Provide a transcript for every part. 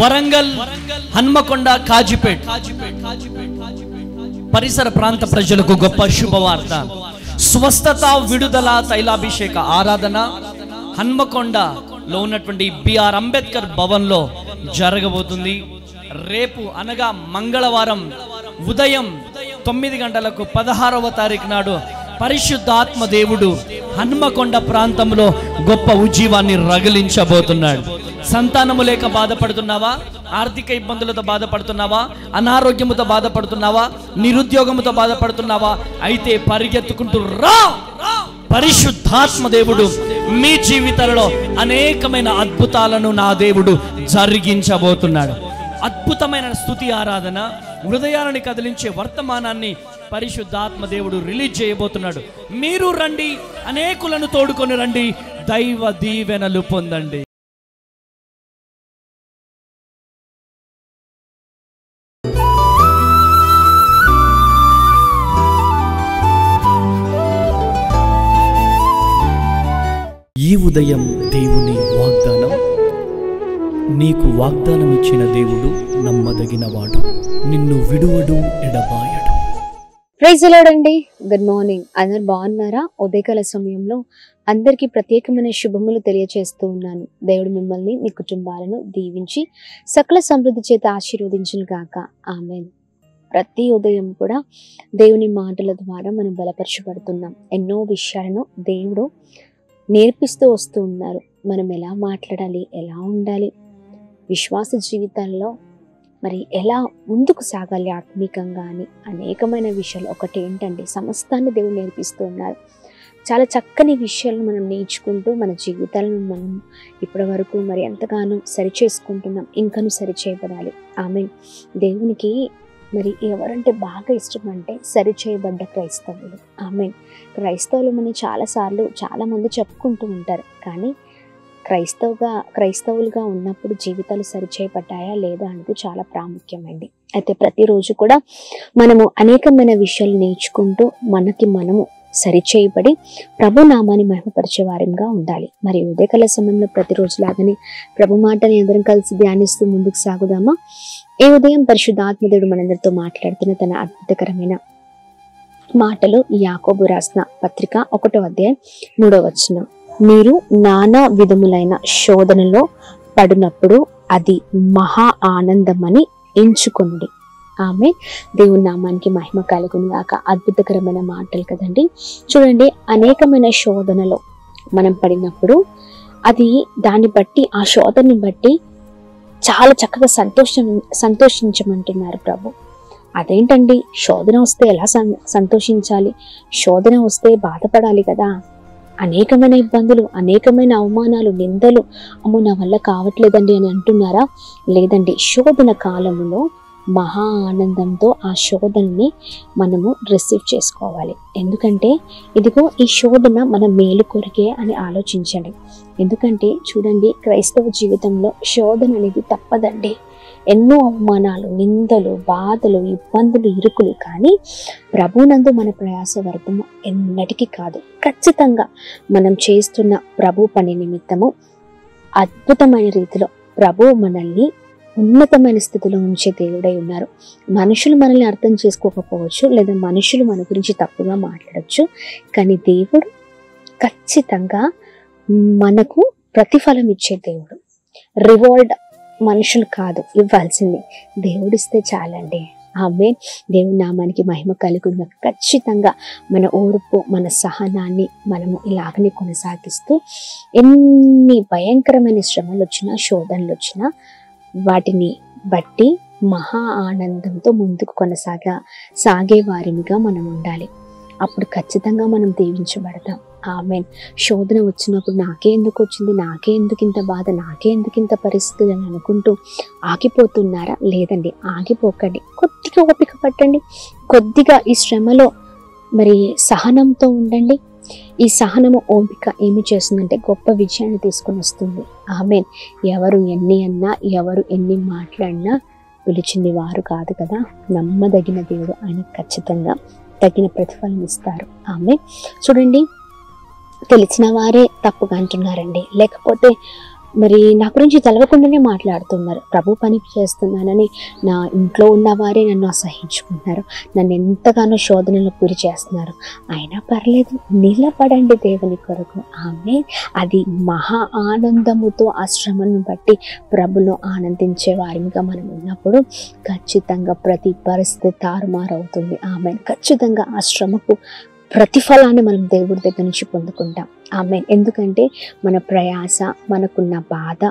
వరంగల్, హన్మకొండ, కాజీపేట్ పరిసర ప్రాంత ప్రజలకు గొప్ప శుభవార్త. స్వస్థత, విడుదల, తైలాభిషేక ఆరాధన హన్మకొండలో ఉన్నటువంటి బిఆర్ అంబేద్కర్ భవన్లో జరగబోతుంది. రేపు అనగా మంగళవారం ఉదయం 9 గంటలకు 16వ తారీఖు నాడు పరిశుద్ధాత్మ దేవుడు హన్మకొండ ప్రాంతంలో గొప్ప ఉజ్జీవాన్ని రగిలించబోతున్నాడు. సంతానము లేక బాధపడుతున్నావా? ఆర్థిక ఇబ్బందులతో బాధపడుతున్నావా? అనారోగ్యముతో బాధపడుతున్నావా? నిరుద్యోగముతో బాధపడుతున్నావా? అయితే పరిగెత్తుకుంటూ రా. పరిశుద్ధాత్మ దేవుడు మీ జీవితంలో అనేకమైన అద్భుతాలను నా దేవుడు జరిగించబోతున్నాడు. అద్భుతమైన స్తుతి ఆరాధన, హృదయాలను కదిలించే వర్తమానాన్ని పరిశుద్ధాత్మ దేవుడు రిలీజ్ చేయబోతున్నాడు. మీరు రండి, అనేకులను తోడుకొని రండి, దైవ దీవెనలు పొందండి. ఈ ఉదయం దేవుని వాగ్దానం. నీకు వాగ్దానం ఇచ్చిన దేవుడు నమ్మదగినవాడు, నిన్ను విడువడు, ఎడబాయడు. ప్రైజ్ ది లార్డ్ అండి. Good morning. అందరు బాగున్నారా? ఉదయకాల సమయంలో అందరికీ ప్రత్యేకమైన శుభములు తెలియచేస్తూ ఉన్నాను. దేవుడు మిమ్మల్ని, మీ కుటుంబాలను దీవించి సకల సమృద్ధి చేత ఆశీర్వదించును గాక. ఆమేన్. ప్రతి ఉదయం కూడా దేవుని మాటల ద్వారా మనం బలపరచబడుతున్నాం. ఎన్నో విషయాలను దేవుడు నేర్పిస్తూ వస్తూ ఉన్నారు. మనం ఎలా మాట్లాడాలి, ఎలా ఉండాలి, విశ్వాస జీవితాల్లో మరి ఎలా ముందుకు సాగాలి ఆత్మీకంగా అని అనేకమైన విషయాలు. ఒకటి ఏంటంటే సమస్తాన్ని దేవుడు నేర్పిస్తూ ఉన్నారు. చాలా చక్కని విషయాలను మనం నేర్చుకుంటూ మన జీవితాలను మనం ఇప్పటి వరకు మరి ఎంతగానో సరిచేసుకుంటున్నాం. ఇంకనూ సరిచేయబడాలి. ఆమేన్. దేవునికి మరి ఎవరంటే బాగా ఇష్టం అంటే సరిచేయబడ్డ క్రైస్తవులు. ఆమేన్. క్రైస్తవులు మనం చాలాసార్లు చాలామంది చెప్పుకుంటూ ఉంటారు. కానీ క్రైస్తవులుగా ఉన్నప్పుడు జీవితాలు సరిచేయబడ్డాయా లేదా అనేది చాలా ప్రాముఖ్యమైనది. అయితే ప్రతిరోజు కూడా మనము అనేకమైన విషయాలు నేర్చుకుంటూ మనకి మనము సరిచేయబడి ప్రభు నామాన్ని మహిమపరిచే వారంగా ఉండాలి. మరి ఉదయకాల సమయంలో ప్రతిరోజు లాగానే ప్రభు మాటని అందరం కలిసి ధ్యానిస్తూ ముందుకు సాగుదామా? ఈ ఉదయం పరిశుద్ధాత్మదేవుడు మనందరితో మాట్లాడుతున్న తన అద్భుతకరమైన మాటలు యాకోబు రాసిన పత్రిక 1వ అధ్యాయం 3వ వచనం. మీరు నానా విధములైన శోధనలో పడినప్పుడు అది మహా ఆనందమని ఎంచుకొనుడి. ఆమె దేవుని నామానికి మహిమ కలుగును గాక. అద్భుతకరమైన మాటలు కదండి. చూడండి, అనేకమైన శోధనలో మనం పడినప్పుడు అది దాన్ని బట్టి, ఆ శోధనని బట్టి చాలా చక్కగా సంతోషించమంటున్నారు ప్రభు. అదేంటండి, శోధన వస్తే ఎలా సంతోషించాలి? శోధన వస్తే బాధపడాలి కదా. అనేకమైన ఇబ్బందులు, అనేకమైన అవమానాలు, నిందలు, అమ్మో నా వల్ల కావట్లేదండి అని అంటున్నారా? లేదండి, శోధన కాలంలో మహా ఆనందంతో ఆ శోధనని మనము రిసీవ్ చేసుకోవాలి. ఎందుకంటే ఇదిగో ఈ శోధన మన మేలు కొరకే అని ఆలోచించండి. ఎందుకంటే చూడండి, క్రైస్తవ జీవితంలో శోధన అనేది తప్పదండి. ఎన్నో అవమానాలు, నిందలు, బాధలు, ఇబ్బందులు, ఇరుకులు, కానీ ప్రభునందు మన ప్రయాస వ్యర్థము ఎన్నటికీ కాదు. ఖచ్చితంగా మనం చేస్తున్న ప్రభు పని నిమిత్తము అద్భుతమైన రీతిలో ప్రభు మనల్ని ఉన్నతమైన స్థితిలో ఉంచే దేవుడై ఉన్నారు. మనుషులు మనల్ని అర్థం చేసుకోకపోవచ్చు, లేదా మనుషులు మన గురించి తప్పుగా మాట్లాడచ్చు, కానీ దేవుడు ఖచ్చితంగా మనకు ప్రతిఫలం ఇచ్చే దేవుడు. రివార్డ్ మనుషులు కాదు ఇవ్వాల్సింది, దేవుడిస్తే చాలండి. ఆమేన్. దేవుని నామానికి మహిమ కలుగును. ఖచ్చితంగా మన ఓర్పు, మన సహనాన్ని మనము ఇలాగనే కొనసాగిస్తూ ఎన్ని భయంకరమైన శ్రమలు వచ్చినా, శోధనలు వచ్చినా వాటిని బట్టి మహా ఆనందంతో ముందుకు సాగే వారినిగా మనం ఉండాలి. అప్పుడు ఖచ్చితంగా మనం దీవించబడతాం. ఆమేన్. శోధన వచ్చినప్పుడు నాకే ఎందుకు వచ్చింది, నాకే ఎందుకు ఇంత బాధ, నాకే ఎందుకు ఇంత పరిస్థితులు అని అనుకుంటూ ఆగిపోతున్నారా? లేదండి, ఆగిపోకండి. కొద్దిగా ఓపిక పట్టండి. కొద్దిగా ఈ శ్రమలో మరి సహనంతో ఉండండి. ఈ సహనము, ఓపిక ఏమి చేస్తుందంటే గొప్ప విజయాన్ని తీసుకొని వస్తుంది. ఆమేన్. ఎవరు ఎన్ని అన్నా, ఎవరు ఎన్ని మాట్లాడినా పిలిచింది వారు కాదు కదా, నమ్మదగిన దేవుడు. ఆయన ఖచ్చితంగా తగిన ప్రతిఫలం ఇస్తారు. ఆమేన్. చూడండి, తెలిసిన వారే తప్పుగా అంటున్నారండి, లేకపోతే మరి నా గురించి తెలవకుండానే మాట్లాడుతున్నారు. ప్రభు పని చేస్తున్నానని నా ఇంట్లో ఉన్నవారే నన్ను అసహించుకుంటున్నారు, నన్ను ఎంతగానో శోధనలకు గురి చేస్తున్నారు. అయినా పర్లేదు, నిలబడండి దేవుని కొరకు. ఆమె అది మహా ఆనందముతో ఆ శ్రమను బట్టి ప్రభులో ఆనందించే వారిగా మనం ఉన్నప్పుడు ఖచ్చితంగా ప్రతి పరిస్థితి తారుమారవుతుంది. ఆమె ఖచ్చితంగా ఆ శ్రమకు ప్రతిఫలాన్ని మనం దేవుడి దగ్గర నుంచి పొందుకుంటాం. ఆమెన్. ఎందుకంటే మన ప్రయాస, మనకున్న బాధ,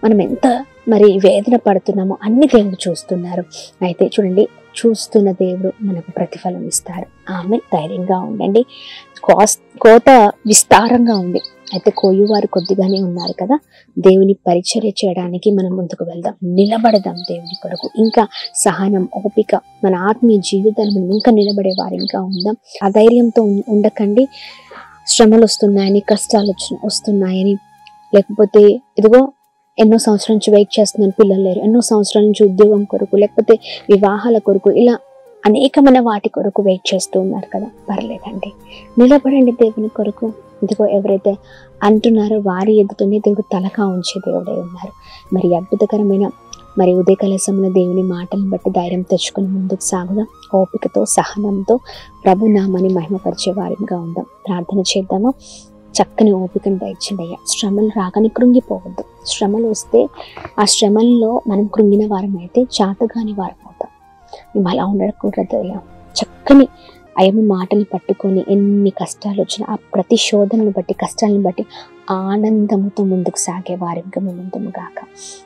మనం ఎంత మరి వేదన పడుతున్నామో అన్ని దేవుడు చూస్తున్నారు. అయితే చూడండి, చూస్తున్న దేవుడు మనకు ప్రతిఫలం ఇస్తారు. ఆమె ధైర్యంగా ఉండండి. కోత విస్తారంగా ఉంది, అయితే కోయువారు కొద్దిగానే ఉన్నారు కదా. దేవుని పరిచర్య చేయడానికి మనం ముందుకు వెళ్దాం, నిలబడదాం దేవుని కొరకు. ఇంకా సహనం, ఓపిక, మన ఆత్మీయ జీవితాలు మనం ఇంకా నిలబడే వారిగా ఉందాం. ఆ ధైర్యంతో ఉండకండి. శ్రమలు వస్తున్నాయని, కష్టాలు వస్తున్నాయని, లేకపోతే ఇదిగో ఎన్నో సంవత్సరాల నుంచి వెయిట్ చేస్తున్నాను, పిల్లలు లేరు, ఎన్నో సంవత్సరాల నుంచి ఉద్యోగం కొరకు, లేకపోతే వివాహాల కొరకు, ఇలా అనేకమైన వాటి కొరకు వెయిట్ చేస్తూ ఉన్నారు కదా. పర్లేదండి, నిలబడండి దేవుని కొరకు. ఇదిగో ఎవరైతే అంటున్నారో వారి ఎదుటనే దేవుడు తలకా ఉంచే దేవుడే ఉన్నారు. మరి అద్భుతకరమైన మరి ఉదయకాల సమయంలో దేవుని మాటలను బట్టి ధైర్యం తెచ్చుకొని ముందుకు సాగుదాం. ఓపికతో, సహనంతో ప్రభు నామాన్ని మహిమపరిచే వారిగా ఉందాం. ప్రార్థన చేద్దాము. చక్కని ఓపికను దయచేయండి అయ్యా. శ్రమలు రాగానే కృంగిపోవద్దు. శ్రమలు వస్తే ఆ శ్రమల్లో మనం కృంగిన వారం అయితే చాతగాని వారం అవుతాం. మేము అలా ఉండకూడదు అయ్యా. చక్కని అయ్యమ్మ మాటలు పట్టుకొని ఎన్ని కష్టాలు వచ్చినా ఆ ప్రతి శోధనను బట్టి, కష్టాలను బట్టి ఆనందముతో ముందుకు సాగే వారిగా మేము ముందుము గాక.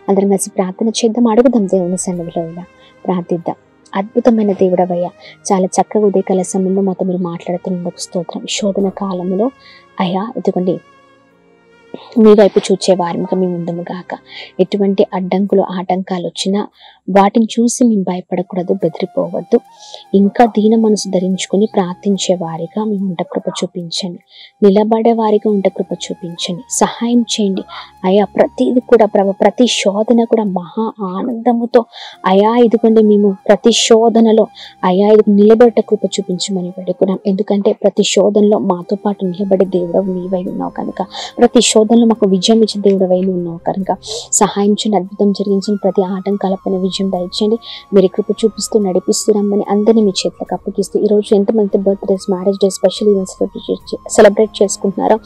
అందరం కలిసి ప్రార్థన చేద్దాం, అడుగుదాం దేవుని సన్నిధిలో. ఇలా ప్రార్థిద్దాం. అద్భుతమైన దేవుడవయ్యా, చాలా చక్కగా ఉదయకాల సమయంలో మాతో మీరు మాట్లాడుతున్నందుకు స్తోత్రం. శోధన కాలంలో అయ్యా ఇదిగోండి మీ వైపు చూచే వారిగా మేము ముందుము గాక. ఎటువంటి అడ్డంకులు, ఆటంకాలు వచ్చినా వాటిని చూసి మేము భయపడకూడదు, బెదిరిపోవద్దు. ఇంకా దీన మనసు ధరించుకొని ప్రార్థించే వారిగా మేము ఉంట కృప చూపించండి. నిలబడే వారిగా ఉంట కృప చూపించండి. సహాయం చేయండి అయా. ప్రతిది కూడా ప్రభు, ప్రతి శోధన కూడా మహా ఆనందముతో అయా ఇదిగోండి మేము ప్రతి శోధనలో అయా ఇది నిలబెట్ట కృప చూపించమని వేడుకున్నాం. ఎందుకంటే ప్రతి శోధనలో మాతో పాటు నిలబడే దేవుడు నీవై ఉన్నావు కనుక, ప్రతి శోధనలో మాకు విజయం ఇచ్చే దేవుడవై ఉన్నావు కనుక సహాయం చేయండి. అద్భుతం జరిగించండి. ప్రతి ఆటంకాలపైన విజయం దయచేయండి. మీరు కృప చూపిస్తూ నడిపిస్తూ రమ్మని అందరినీ మీ చేతులకు అప్పగిస్తూ, ఈరోజు ఎంతమంది birthdays, marriage day, special events celebrate చేసుకుంటున్నారో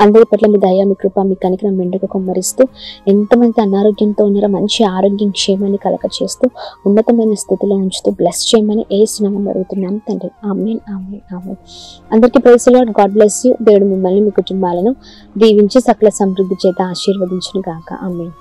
అందరి పట్ల మీ దయ, మీ కృప, మీ కనికరం మెండుగా కొమ్మరిస్తూ, ఎంతమంది అనారోగ్యంతో ఉన్నారో మంచి ఆరోగ్యం, క్షేమాన్ని కలగ చేస్తూ ఉన్నతమైన స్థితిలో ఉంచుతూ బ్లెస్ చేయమని యేసునామములో అడుగుతున్నాము తండ్రి. ఆమేన్, ఆమేన్, ఆమేన్. అందరికీ praise the Lord. God bless you. దేవుడు మిమ్మల్ని, మీ కుటుంబాలను దీవించి సకల సమృద్ధి చేత ఆశీర్వదించును గాక. ఆమేన్.